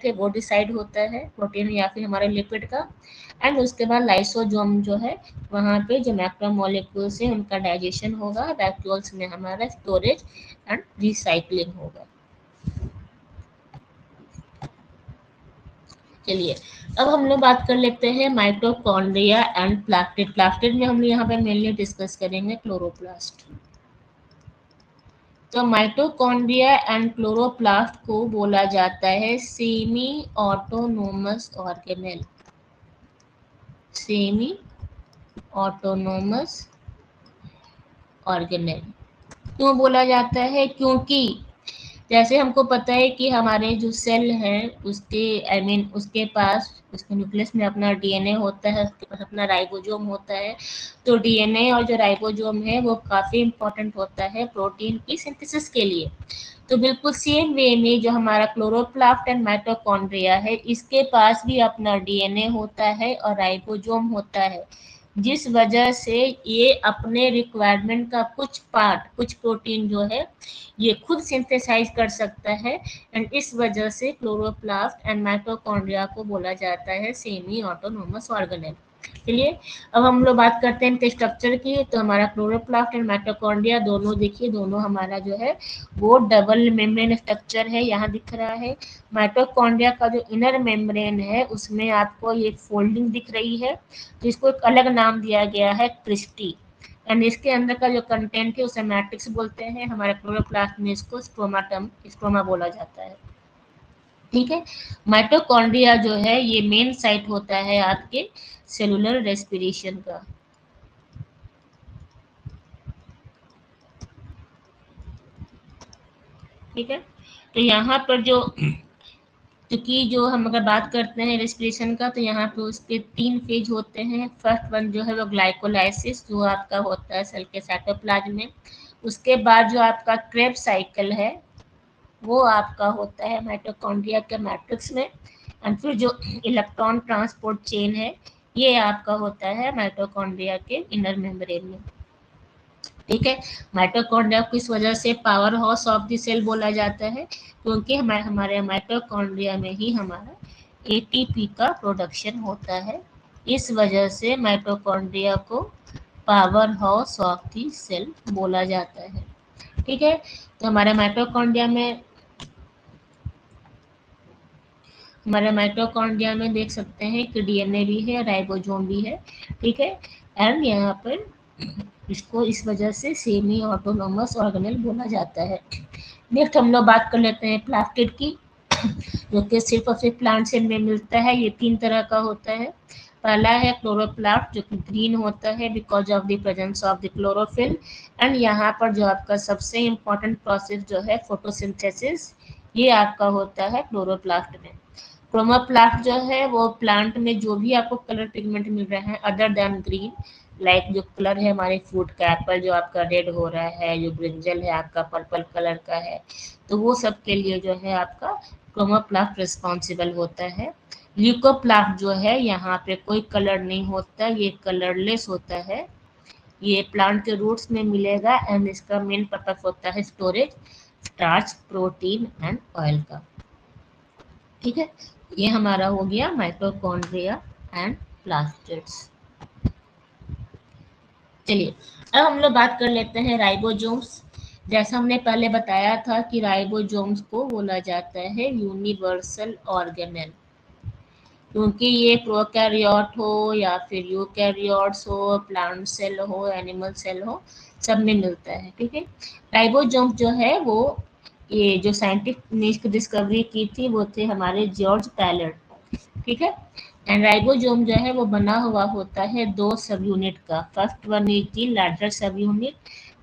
है वो डिसाइड होता है, प्रोटीन या फिर हमारे लिपिड का। एंड उसके बाद लाइसोसोम जो है वहाँ पे जो मैक्रोमोलेक्यूल्स है उनका डाइजेशन होगा, वैक्यूल्स में हमारा स्टोरेज एंड रिसाइकलिंग होगा। चलिए अब हम लोग बात कर लेते हैं माइटोकॉन्ड्रिया एंड प्लास्टिड। प्लास्टिड में हम लोग यहाँ पे मेनली डिस्कस करेंगे क्लोरोप्लास्ट। तो माइटोकॉन्ड्रिया एंड क्लोरोप्लास्ट को बोला जाता है semi autonomous organelle. Semi autonomous organelle क्यों बोला जाता है? क्योंकि जैसे हमको पता है कि हमारे जो सेल है उसके उसके पास उसके न्यूक्लियस में अपना डीएनए होता है, उसके पास अपना राइबोसोम होता है। तो डीएनए और जो राइबोसोम है वो काफ़ी इंपॉर्टेंट होता है प्रोटीन की सिंथेसिस के लिए। तो बिल्कुल सेम वे में जो हमारा क्लोरोप्लास्ट एंड माइटोकॉन्ड्रिया है इसके पास भी अपना डीएनए होता है और राइबोसोम होता है, जिस वजह से ये अपने रिक्वायरमेंट का कुछ प्रोटीन जो है ये खुद सिंथेसाइज कर सकता है। एंड इस वजह से क्लोरोप्लास्ट एंड माइटोकॉन्ड्रिया को बोला जाता है सेमी ऑटोनोमस ऑर्गेनेल। चलिए अब हम लोग बात करते हैं इनके स्ट्रक्चर की। तो हमारा क्लोरोप्लास्ट एंड माइटोकॉन्ड्रिया दोनों देखिए, दोनों हमारा जो है वो डबल मेम्ब्रेन स्ट्रक्चर है, यहाँ दिख रहा है। माइटोकॉन्ड्रिया का जो इनर मेम्ब्रेन है उसमें आपको ये फोल्डिंग दिख रही है, तो इसको एक अलग नाम दिया गया है क्रिस्टी। एंड इसके अंदर का जो कंटेंट है उसे मैट्रिक्स बोलते हैं। हमारे क्लोरोप्लास्ट में इसको स्ट्रोमा बोला जाता है, ठीक है। माइटोकॉन्ड्रिया जो है ये मेन साइट होता है आपके सेलुलर रेस्पिरेशन का, ठीक है। तो यहाँ पर जो क्योंकि जो हम अगर बात करते हैं रेस्पिरेशन का तो यहाँ पे उसके 3 फेज होते हैं। फर्स्ट वन जो है वो ग्लाइकोलाइसिस जो आपका होता है सेल के साइटोप्लाज्म में। उसके बाद जो आपका क्रेब्स साइकिल है वो आपका होता है माइटोकॉन्ड्रिया के मैट्रिक्स में। एंड फिर जो इलेक्ट्रॉन ट्रांसपोर्ट चेन है ये आपका होता है माइटोकॉन्ड्रिया के इनर मेम्ब्रेन में, ठीक है। माइटोकॉन्ड्रिया को इस वजह से powerhouse of the cell बोला जाता है क्योंकि हमारे माइटोकॉन्ड्रिया में ही हमारा एटीपी का प्रोडक्शन होता है, इस वजह से माइटोकॉन्ड्रिया को powerhouse of the cell बोला जाता है। ठीक है, तो हमारे माइटोकॉन्ड्रिया में देख सकते हैं कि डीएनए भी है, राइबोसोम भी है। ठीक है, एंड यहाँ पर इसको इस वजह से सेमी ऑटोनोमस ऑर्गेनेल बोला जाता है। नेक्स्ट हम लोग बात कर लेते हैं प्लास्टिड की, जो कि सिर्फ और सिर्फ प्लांट सेल में मिलता है। ये 3 तरह का होता है। पहला है क्लोरोप्लास्ट, जो कि ग्रीन होता है because of the presence of the chlorophyll. And यहाँ पर जो आपका सबसे इम्पोर्टेंट प्रोसेस जो है फोटोसिंथेसिस, ये आपका होता है क्लोरोप्लास्ट में। क्रोमोप्लास्ट जो है वो प्लांट में जो भी आपको कलर पिगमेंट मिल रहा है अदर देन ग्रीन, लाइक जो कलर है हमारे फ्रूट का, एप्पल जो आपका रेड हो रहा है, जो ब्रिंजल है आपका पर्पल कलर का है, तो वो सब के लिए जो है आपका क्रोमोप्लास्ट रिस्पॉन्सिबल होता है। ल्यूकोप्लास्ट जो है यहाँ पे कोई कलर नहीं होता, ये कलरलेस होता है। ये प्लांट के रूट्स में मिलेगा एंड इसका मेन पर्पस होता है storage starch, protein and oil का। ठीक है, ये हमारा हो गया माइटोकॉन्ड्रिया एंड प्लास्टिड्स। चलिए अब हम लोग बात कर लेते हैं राइबोसोम्स। जैसा हमने पहले बताया था कि राइबोसोम्स को बोला जाता है यूनिवर्सल ऑर्गेनेल, क्योंकि ये प्रोकैरियोट हो या फिर यूकैरियोट्स हो, प्लांट सेल हो, एनिमल सेल हो, सब में मिलता है। ठीक है, राइबोसोम जो है वो, ये जो साइंटिस्ट ने इसकी डिस्कवरी की थी वो थे हमारे जॉर्ज पैलेट। ठीक है, एंड राइबोसोम जो है वो बना हुआ होता है 2 सब यूनिट का। First one is the larger सब unit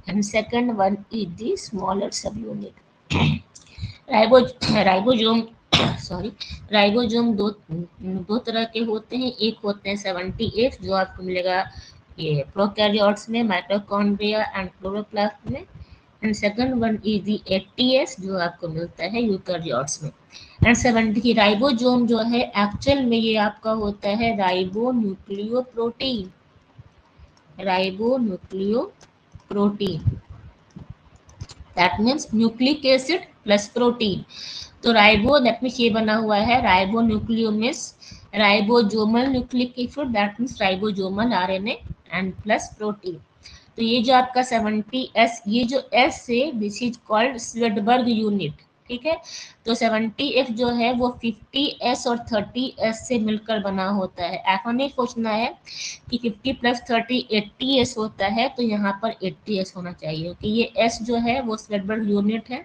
and second one is the smaller सब यूनिट। राइबोसोम सॉरी राइबोसोम दो तरह के होते हैं। एक होते हैं 70F जो आपको मिलेगा ये प्रोकैरियोट्स में, माइटोकॉन्ड्रिया एंड क्लोरोप्लास्ट में, and second one is the 80S जो आपको मिलता है यूकैरियोट्स में। एंड 70 राइबोसोम जो है एक्चुअल में ये आपका होता है ribonucleoprotein, ribonucleoprotein, that means nucleic acid plus protein. तो राइबो दैट मीन्स ये बना हुआ है राइबोन्यूक्लियोमिस, ribosomal nucleic acid that means ribosomal RNA and plus protein. तो ये जो आपका 70S, ये जो S से this is called Svedberg unit. ठीक है, तो 70F जो है वो 50S और 30S से मिलकर बना होता है। ऐसा नहीं सोचना है कि 50 प्लस 30 80S होता है, तो यहाँ पर 80S होना चाहिए, क्योंकि ये S जो है वो स्वेडबर्ग यूनिट है।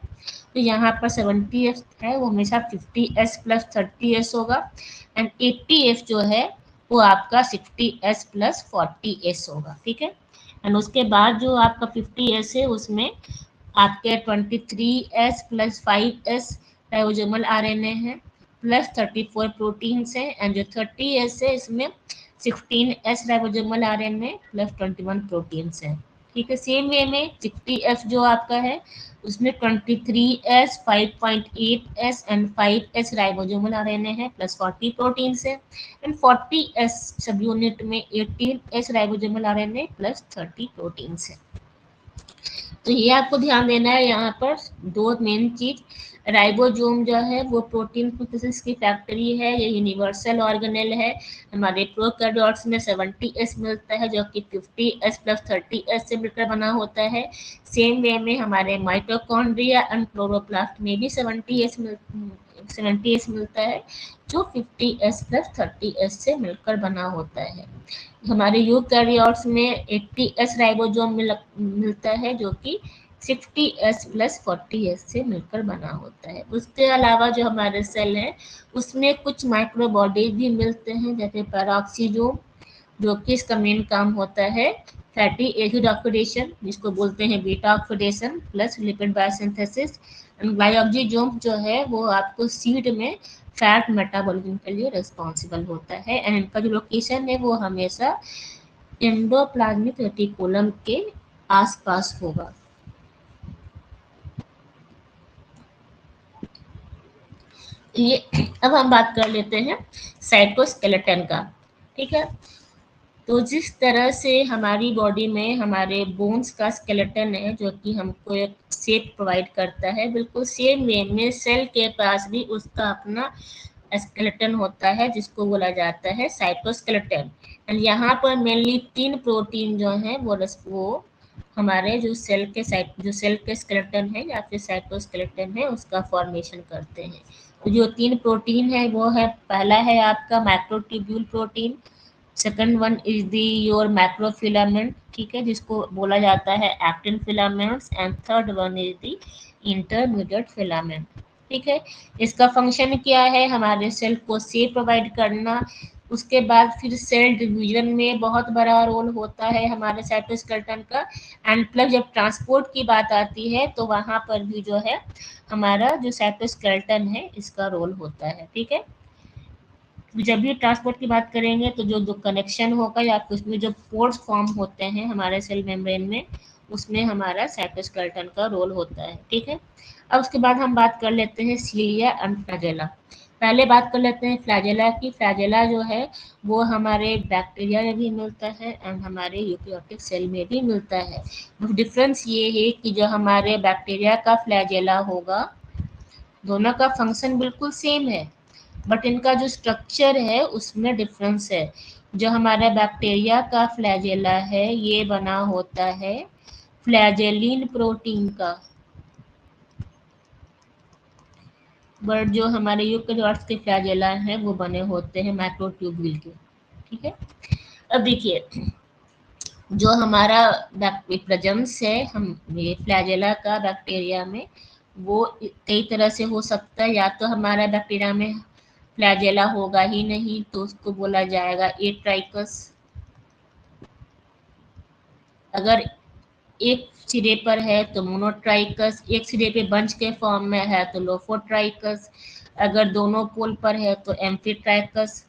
तो यहाँ पर 70F है वो हमेशा 50S प्लस 30S होगा, एंड 80F जो है वो आपका 60S प्लस 40S होगा। ठीक है, एंड उसके बाद जो आपका 50S है उसमें आपके 23S plus 5S ribosomal RNA है प्लस 34 प्रोटीन है, एंड जो 30S है इसमें 16S ribosomal RNA plus 21 protein है। ठीक है, सेम वे में 60F जो आपका है उसमें 23S, 5.8S and 5S ribosomal RNA है प्लस 40 प्रोटीन है, एंड 40S सब यूनिट में 18S ribosomal RNA plus 30 protein है। तो ये आपको ध्यान देना है यहाँ पर 2 मेन चीज। राइबोसोम जो है वो प्रोटीन सिंथेसिस की फैक्ट्री है, ये यूनिवर्सल ऑर्गेनेल है। हमारे प्रोकैरियोट्स में 70S मिलता है जो कि 50S प्लस 30S से मिलकर बना होता है। सेम वे में हमारे माइटोकॉन्ड्रिया एंड क्लोरोप्लास्ट में भी 70S मिलता है जो 50S प्लस 30S से मिलकर बना होता है। हमारे यूकैरियोट्स में 80S राइबोसोम मिलता है जो कि 60S प्लस 40S से मिलकर बना होता है। उसके अलावा जो हमारे सेल हैं उसमें कुछ माइक्रोबॉडीज भी मिलते हैं, जैसे पैराक्सीसोम जो कि इसका मेन काम होता है फैटी एसिड ऑक्सीडेशन, जिसको बोलते हैं beta oxidation plus lipid biosynthesis. Glycosome जो है वो आपको सीड में फैट मेटाबॉलिज्म के लिए रिस्पॉन्सिबल होता है, एंड इनका जो लोकेशन है वो हमेशा एंडोप्लाज्मिक रेटिकुलम के आसपास होगा। ये अब हम बात कर लेते हैं साइटोस्केलेटन का। ठीक है, तो जिस तरह से हमारी बॉडी में हमारे बोन्स का स्केलेटन है जो कि हमको एक शेप प्रोवाइड करता है, बिल्कुल सेम वे में सेल के पास भी उसका अपना स्केलेटन होता है जिसको बोला जाता है साइटोस्केलेटन। एंड यहाँ पर मेनली 3 प्रोटीन जो हैं वो हमारे जो सेल के स्केलेटन है या फिर साइटोस्केलेटन है उसका फॉर्मेशन करते हैं। तो जो 3 प्रोटीन है वो है, पहला है आपका microtubule protein, second one is the your macrofilament, ठीक है, जिसको बोला जाता है actin filaments, and third one is the intermediate filament, ठीक है। इसका फंक्शन क्या है, हमारे सेल को शेप प्रोवाइड करना। उसके बाद फिर सेल डिवीजन में बहुत बड़ा रोल होता है हमारे साइटोस्केलेटन का। एंड प्लस जब ट्रांसपोर्ट की बात आती है तो वहाँ पर भी जो है हमारा जो साइटोस्केलेटन है इसका रोल होता है, ठीक है। जब भी ट्रांसपोर्ट की बात करेंगे तो जो जो कनेक्शन होगा या फिर उसमें जो पोर्स फॉर्म होते हैं हमारे सेल मेम्ब्रेन में, उसमें हमारा साइटोस्केलेटन का रोल होता है, ठीक है। अब उसके बाद हम बात कर लेते हैं सीलिया एंड फ्लैजेला। पहले बात कर लेते हैं फ्लैजेला की। फ्लैजेला जो है वो हमारे बैक्टीरिया में भी मिलता है एंड हमारे यूकेरियोटिक सेल में भी मिलता है। डिफरेंस ये है कि जो हमारे बैक्टीरिया का फ्लैजेला होगा, दोनों का फंक्शन बिल्कुल सेम है, बट इनका जो स्ट्रक्चर है उसमें डिफरेंस है। जो हमारा बैक्टीरिया का फ्लैजेला है ये बना होता है फ्लैजेलिन प्रोटीन का, बट जो हमारे यूकेरियोट्स के फ्लैजेला हैं वो बने होते हैं माइक्रोट्यूब्यूल के, ठीक है। अब देखिए जो हमारा प्रेजेंस है हम ये फ्लैजेला का बैक्टीरिया में, वो कई तरह से हो सकता है। या तो हमारा बैक्टीरिया में फ्लैजेला होगा ही नहीं तो उसको बोला जाएगा एट्राइकस। अगर एक सिरे पर है तो मोनोट्राइकस, एक सिरे पे बंच के फॉर्म में है तो लोफोट्राइकस, अगर दोनों पोल पर है तो एम्फीट्राइकस,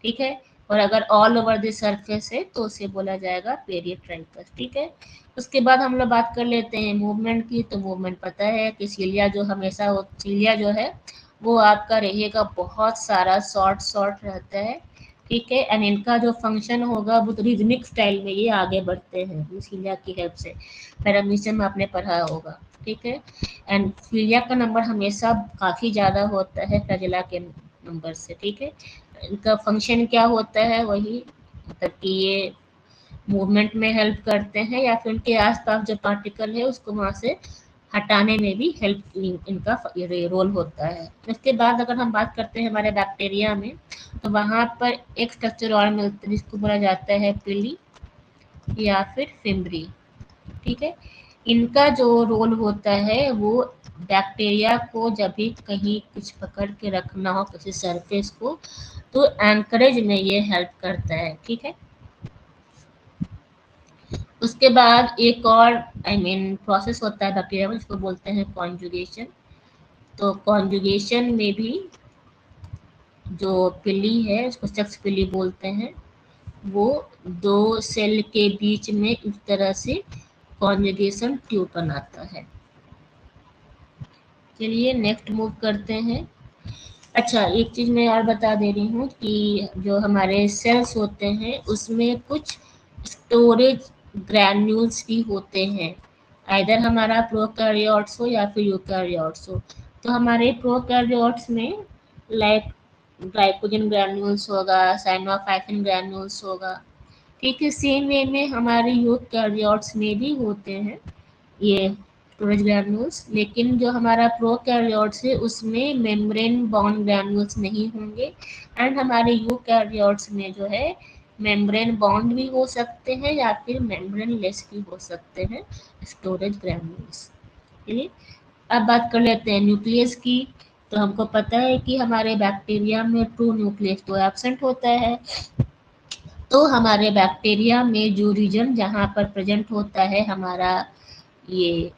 ठीक है। और अगर ऑल ओवर द सरफेस है तो उसे बोला जाएगा पेरिट्राइकस, ठीक है। उसके बाद हम लोग बात कर लेते हैं मूवमेंट की। तो मूवमेंट पता है कि सीलिया जो हमेशा हो, सीलिया जो है वो आपका रहेगा बहुत सारा शॉर्ट शॉर्ट रहता है, ठीक है। एंड इनका जो फंक्शन होगा वो रिदमिक स्टाइल में ये आगे बढ़ते हैं सीलिया की हेल्प से। पैरामीशियम में आपने पढ़ा होगा, ठीक है। एंड सीलिया का नंबर हमेशा काफ़ी ज़्यादा होता है फ्लैजेला के नंबर से, ठीक है। इनका फंक्शन क्या होता है, वही मतलब कि ये मूवमेंट में हेल्प करते हैं या फिर उनके आसपास जो पार्टिकल है उसको वहाँ से हटाने में भी हेल्प इनका रोल होता है। इसके बाद अगर हम बात करते हैं हमारे बैक्टीरिया में, तो वहाँ पर एक स्ट्रक्चर और मिलता है जिसको बोला जाता है पिली या फिर फिम्ब्री, ठीक है। इनका जो रोल होता है वो बैक्टीरिया को जब भी कहीं कुछ पकड़ के रखना हो किसी सरफेस को, तो एंकरेज में ये हेल्प करता है, ठीक है। उसके बाद एक और प्रोसेस होता है बैक्टीरिया में जिसको बोलते हैं कॉन्जुगेशन। तो कॉन्जुगेशन में भी जो पिली है उसको सेक्स पिली बोलते हैं, वो दो सेल के बीच में इस तरह से कॉन्जुगेशन ट्यूब बनाता है। चलिए नेक्स्ट मूव करते हैं। अच्छा एक चीज़ मैं और बता दे रही हूँ कि जो हमारे सेल्स होते हैं उसमें कुछ स्टोरेज ग्रैन्यूल्स भी होते हैं, आइदर हमारा प्रोकैरियोट्स हो या फिर यूकैरियोट्स हो। तो हमारे प्रोकैरियोट्स में लाइक ग्लाइकोजन ग्रैन्यूल्स होगा, साइनोफाइसिन ग्रैन्यूल्स होगा, ठीक है। सेम वे में हमारे यूकैरियोट्स में भी होते हैं ये स्टोरेज ग्रैन्यूल्स, लेकिन जो हमारा प्रोकैरियोट्स है उसमें मेम्ब्रेन बाउंड ग्रैन्यूल्स नहीं होंगे। एंड हमारे यूकैरियोट्स में जो है मेम्ब्रेन बाउंड भी हो सकते हैं या फिर मेम्ब्रेन लेस भी हो सकते हैं स्टोरेज ग्रैन्यूल्स। चलिए अब बात कर लेते हैं न्यूक्लियस की। तो हमको पता है कि हमारे बैक्टीरिया में ट्रू न्यूक्लियस तो एब्सेंट होता है। तो हमारे बैक्टीरिया में जो रीजन जहाँ पर प्रेजेंट होता है हमारा ये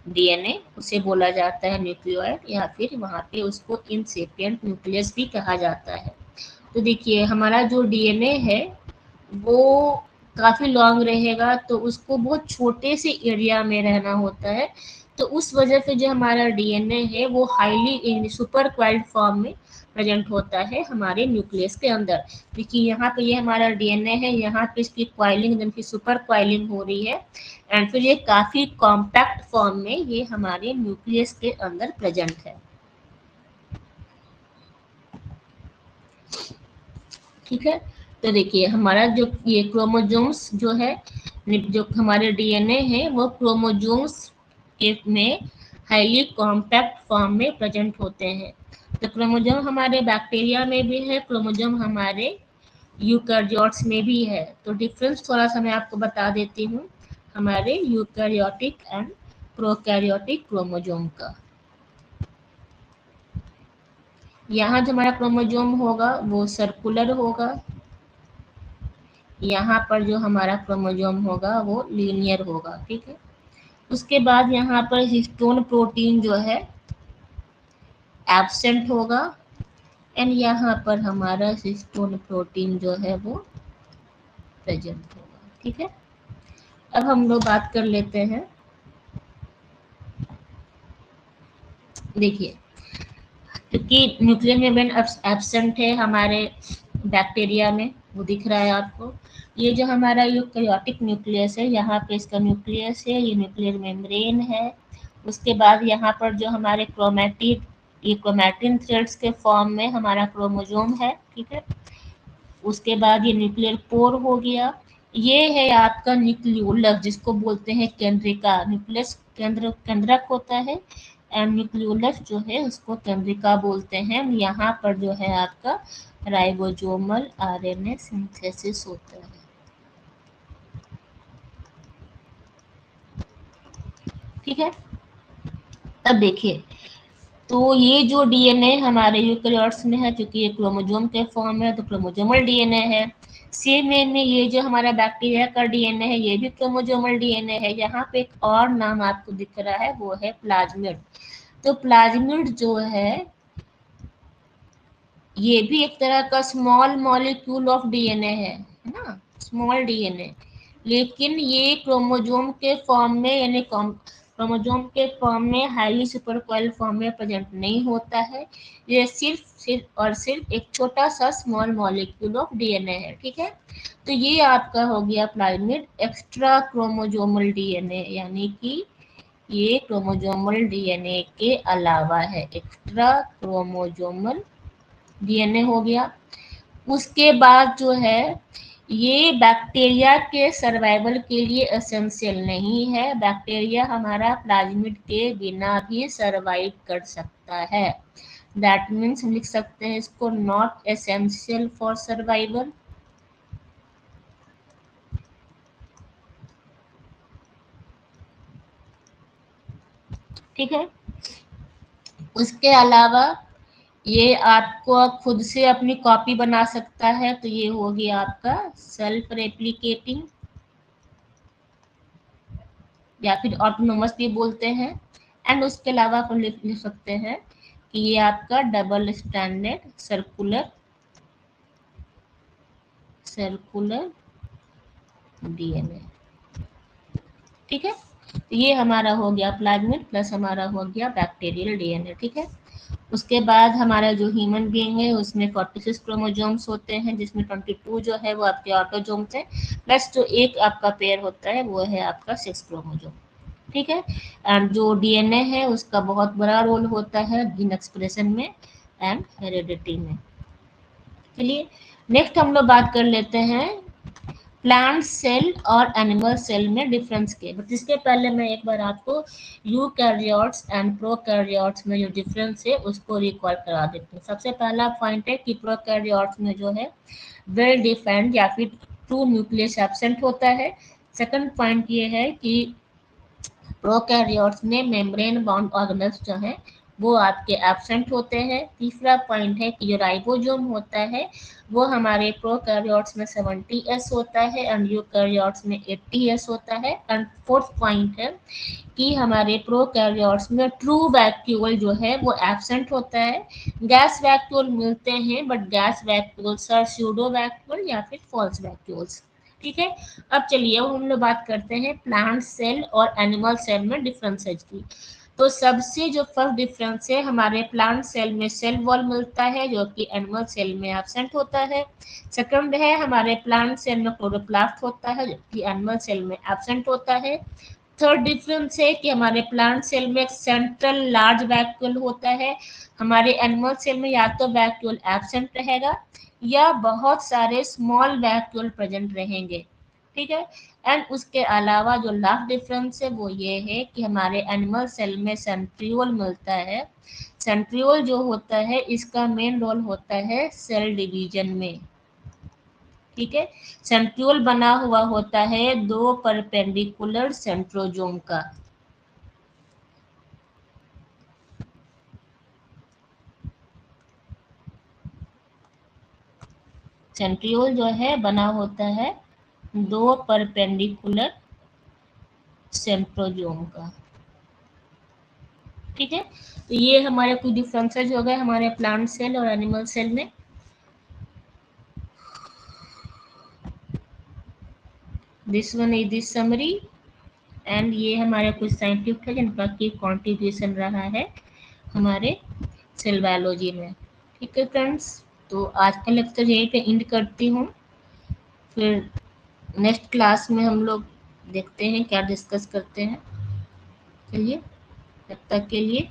डीएनए, उसे बोला जाता है न्यूक्लियोइड, या फिर वहाँ पे उसको इनसेपिएंट न्यूक्लियस भी कहा जाता है। तो देखिए हमारा जो डीएनए है वो काफ़ी लॉन्ग रहेगा तो उसको बहुत छोटे से एरिया में रहना होता है। तो उस वजह से जो हमारा डीएनए है वो हाईली सुपर क्वाइल्ड फॉर्म में प्रेजेंट होता है हमारे न्यूक्लियस के अंदर। देखिए यहाँ पे ये हमारा डीएनए है, यहाँ पे इसकी क्वाइलिंग यानी कि सुपर क्वाइलिंग हो रही है एंड फिर ये काफ़ी कॉम्पैक्ट फॉर्म में ये हमारे न्यूक्लियस के अंदर प्रेजेंट है। ठीक है। तो देखिए हमारा जो ये क्रोमोजोम्स जो है, जो हमारे डीएनए है, वो क्रोमोजोम्स के में हाईली कॉम्पैक्ट फॉर्म में प्रेजेंट होते हैं। तो क्रोमोजोम हमारे बैक्टीरिया में भी है, क्रोमोजोम हमारे यूकैरियोट्स में भी है। तो डिफरेंस थोड़ा सा मैं आपको बता देती हूँ हमारे यूकैरियोटिक एंड प्रोकैरियोटिक क्रोमोजोम का। यहाँ जो हमारा क्रोमोजोम होगा वो सर्कुलर होगा, यहाँ पर जो हमारा क्रोमोजोम होगा वो लीनियर होगा। ठीक है। उसके बाद यहाँ पर हिस्टोन प्रोटीन जो है एब्सेंट होगा, एंड यहाँ पर हमारा हिस्टोन प्रोटीन जो है वो प्रेजेंट होगा। ठीक है। अब हम लोग बात कर लेते हैं, देखिए क्योंकि न्यूक्लियर मेम्ब्रेन एब्सेंट है हमारे बैक्टीरिया में, वो दिख रहा है आपको। ये जो हमारा यूकैरियोटिक न्यूक्लियस है, यहाँ पे इसका न्यूक्लियस है, ये न्यूक्लियर मेम्ब्रेन है। उसके बाद यहाँ पर जो हमारे क्रोमैटिड, ये क्रोमैटिन थ्रेड्स के फॉर्म में हमारा क्रोमोजोम है। ठीक है। उसके बाद ये न्यूक्लियर पोर हो गया। ये है आपका न्यूक्लियोलस, जिसको बोलते हैं केंद्रिका। न्यूक्लियस केंद्रक होता है, एंड न्यूक्लियोलस जो है उसको केंद्रिका बोलते हैं। यहाँ पर जो है आपका राइबोसोमल आरएनए सिंथेसिस होता है। ठीक है। अब देखिए, तो ये जो डीएनए हमारे यूकैरियोट्स में है, क्योंकि ये क्रोमोजोम के फॉर्म है तो क्रोमोजोमल डीएनए है। सेम वे में ये जो हमारा बैक्टीरिया का डीएनए है, ये भी क्रोमोजोमल डीएनए है। यहाँ पे एक और नाम आपको दिख रहा है, वो है प्लाज्मिड। तो प्लाज्मिड जो है ये भी एक तरह का स्मॉल मॉलिक्यूल ऑफ डीएनए है ना, स्मॉल डीएनए। लेकिन ये क्रोमोजोम के फॉर्म में, यानी क्रोमोजोम के फॉर्म में, हाईली सुपरकॉइल फॉर्म में प्रेजेंट नहीं होता है। ये सिर्फ और सिर्फ एक छोटा सा स्मॉल मॉलिक्यूल ऑफ डीएनए है। ठीक है। तो ये आपका हो गया प्लाज्मिड एक्स्ट्रा क्रोमोजोमल डीएनए, यानी कि ये क्रोमोजोमल डीएनए के अलावा है, एक्स्ट्रा क्रोमोजोमल डीएनए हो गया। उसके बाद जो है ये बैक्टीरिया के सर्वाइवल के लिए एसेंशियल नहीं है। बैक्टीरिया हमारा प्लाज्मिड के बिना भी सर्वाइव कर सकता है। दैट मीन्स हम लिख सकते हैं इसको नॉट एसेंशियल फॉर सर्वाइवल। ठीक है। उसके अलावा ये आपको खुद से अपनी कॉपी बना सकता है, तो ये हो गया आपका सेल्फ रेप्लिकेटिंग, या फिर ऑटोनोमस भी बोलते हैं। एंड उसके अलावा आप लिख सकते हैं कि ये आपका डबल स्टैंडर्ड सर्कुलर डीएनए। ठीक है। तो ये हमारा हो गया प्लाज्मिड प्लस हमारा हो गया बैक्टीरियल डीएनए। ठीक है। उसके बाद हमारा जो ह्यूमन बीइंग है उसमें 46 क्रोमोजोम्स होते हैं, जिसमें 22 जो है वो आपके ऑटोजोम्स हैं, प्लस जो एक आपका पेयर होता है वो है आपका 6 क्रोमोजोम। ठीक है। एंड जो डीएनए है उसका बहुत बड़ा रोल होता है जीन एक्सप्रेशन में एंड हेरिडिटी में। चलिए नेक्स्ट हम लोग बात कर लेते हैं प्लांट सेल और एनिमल सेल में डिफरेंस के। बट इसके पहले मैं एक बार आपको यूकैरियोट्स एंड प्रोकैरियोट्स में जो डिफरेंस है उसको रिकॉल करा देती हूँ। सबसे पहला पॉइंट है कि प्रोकैरियोट्स में जो है वेल डिफाइंड या फिर ट्रू न्यूक्लियस एब्सेंट होता है। सेकंड पॉइंट ये है कि प्रोकैरियोट्स में मेम्ब्रेन बाउंड ऑर्गेनेल्स जो हैं वो आपके एब्सेंट होते हैं। तीसरा पॉइंट है कि जो राइबोसोम होता है वो हमारे प्रोकैरियोट्स में 70S होता है एंड यूकैरियोट्स में 80S होता है। एंड फोर्थ पॉइंट है कि हमारे प्रोकैरियोट्स में ट्रू वैक्यूल जो है वो एब्सेंट होता है। गैस वैक्यूल मिलते हैं, but gas vacuoles are pseudo vacuole या फिर फॉल्स वैक्यूल्स। ठीक है। अब चलिए अब हम लोग बात करते हैं प्लांट सेल और एनिमल सेल में डिफरेंसेस की। तो सबसे जो फर्स्ट डिफरेंस है, हमारे प्लांट सेल में सेल वॉल मिलता है जो कि एनिमल सेल में एब्सेंट होता है। सेकंड है हमारे प्लांट सेल में क्लोरोप्लास्ट होता है जो कि एनिमल सेल में एब्सेंट होता है। थर्ड डिफरेंस है कि हमारे प्लांट सेल में एक सेंट्रल लार्ज वैक्यूल होता है, हमारे एनिमल सेल में या तो वैक्यूल एब्सेंट रहेगा या बहुत सारे स्मॉल वैक्यूल प्रेजेंट रहेंगे, ठीक है। एंड उसके अलावा जो लास्ट डिफरेंस है वो ये है कि हमारे एनिमल सेल में सेंट्रियोल मिलता है। सेंट्रियोल जो होता है इसका मेन रोल होता है सेल डिवीजन में, ठीक है। सेंट्रियोल बना हुआ होता है दो परपेंडिकुलर सेंट्रोजोम का। सेंट्रियोल जो है बना होता है दो परपेंडिकुलर सेंट्रोजोम का, ठीक है। तो ये हमारे कुछ डिफरेंसेस हो गए हमारे प्लांट सेल और एनिमल सेल में। This one is this summary and ये हमारे कुछ साइंटिस्ट है जिनका की कॉन्ट्रीब्यूशन रहा है हमारे सेल बायोलॉजी में, ठीक है फ्रेंड्स। तो आज का लेक्चर यहीं पे एंड करती हूँ, फिर नेक्स्ट क्लास में हम लोग देखते हैं क्या डिस्कस करते हैं। चलिए, तब तक के लिए